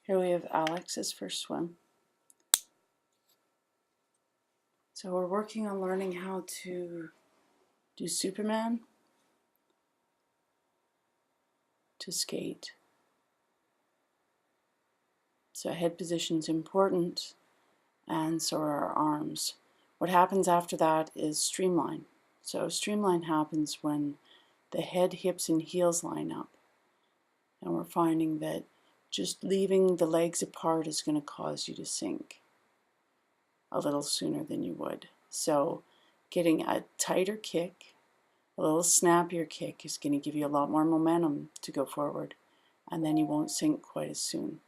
Here we have Alex's first swim. So we're working on learning how to do Superman, to skate. So head position is important, and so are our arms. What happens after that is streamline. So streamline happens when the head, hips, and heels line up. And we're finding that just leaving the legs apart is going to cause you to sink a little sooner than you would. So getting a tighter kick, a little snappier kick is going to give you a lot more momentum to go forward, and then you won't sink quite as soon.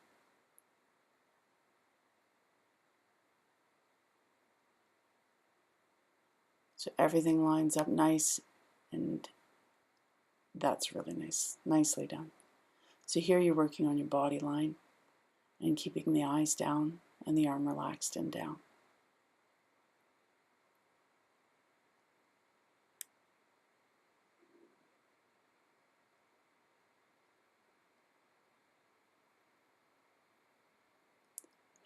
So everything lines up nice, and that's really nicely done. So here you're working on your body line and keeping the eyes down and the arm relaxed and down.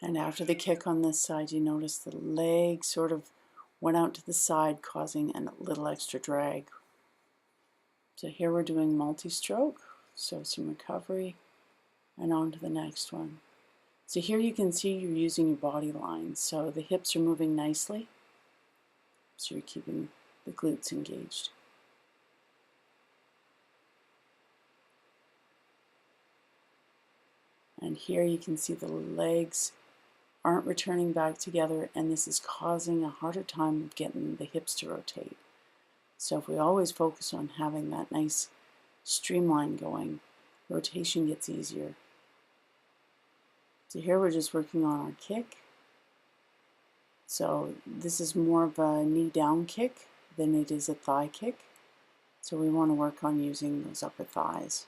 And after the kick on this side, you notice the leg sort of went out to the side, causing a little extra drag. So here we're doing multi-stroke, so some recovery, and on to the next one. So here you can see you're using your body line. So the hips are moving nicely, so you're keeping the glutes engaged. And here you can see the legs aren't returning back together, and this is causing a harder time of getting the hips to rotate. So if we always focus on having that nice streamline going, rotation gets easier. So here we're just working on our kick. So this is more of a knee down kick than it is a thigh kick. So we want to work on using those upper thighs.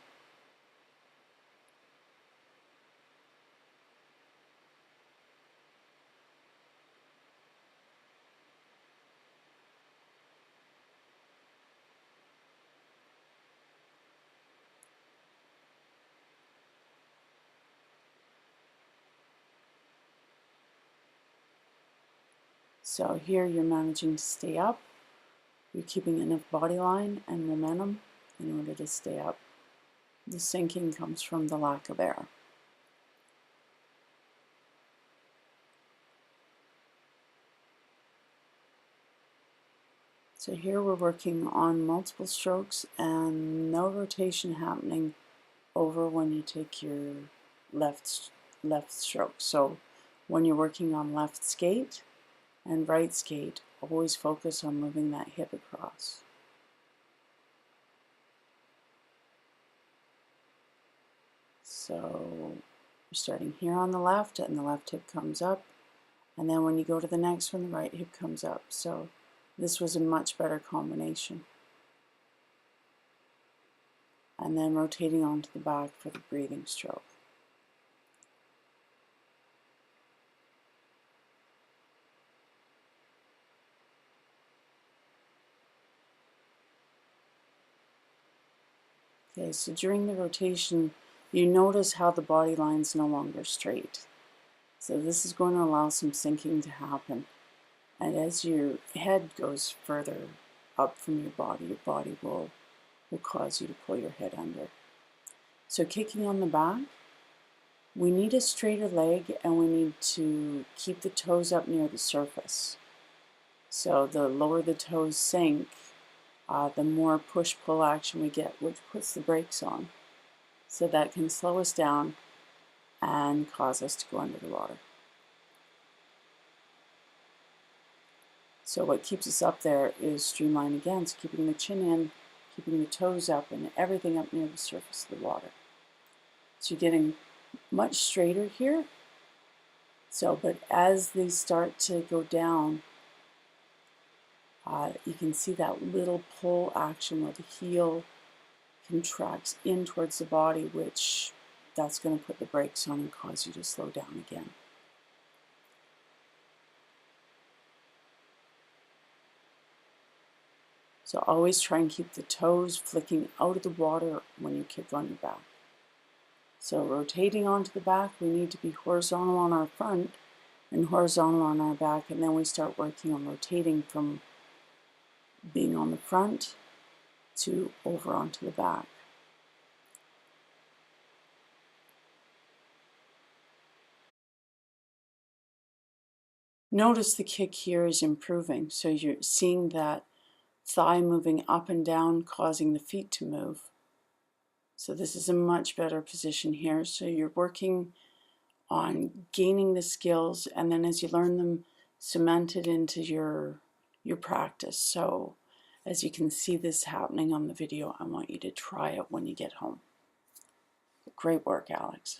So here you're managing to stay up. You're keeping enough body line and momentum in order to stay up. The sinking comes from the lack of air. So here we're working on multiple strokes and no rotation happening over when you take your left stroke. So when you're working on left skate and right skate, always focus on moving that hip across. So you're starting here on the left, and the left hip comes up, and then when you go to the next one, the right hip comes up. So this was a much better combination. And then rotating onto the back for the breathing stroke. Okay, so during the rotation, you notice how the body line's no longer straight. So this is going to allow some sinking to happen. And as your head goes further up from your body will cause you to pull your head under. So kicking on the back, we need a straighter leg, and we need to keep the toes up near the surface. So the lower the toes sink, the more push-pull action we get, which puts the brakes on. So that can slow us down and cause us to go under the water. So what keeps us up there is streamline again, so keeping the chin in, keeping the toes up, and everything up near the surface of the water. So you're getting much straighter here. So, but as they start to go down, you can see that little pull action where the heel contracts in towards the body, which that's going to put the brakes on and cause you to slow down again. So always try and keep the toes flicking out of the water when you kick on your back. So rotating onto the back, we need to be horizontal on our front and horizontal on our back, and then we start working on rotating from being on the front to over onto the back. Notice the kick here is improving, so you're seeing that thigh moving up and down, causing the feet to move. So this is a much better position here. So you're working on gaining the skills, and then as you learn them, cement it into your practice. So as you can see this happening on the video, I want you to try it when you get home. Great work, Alex.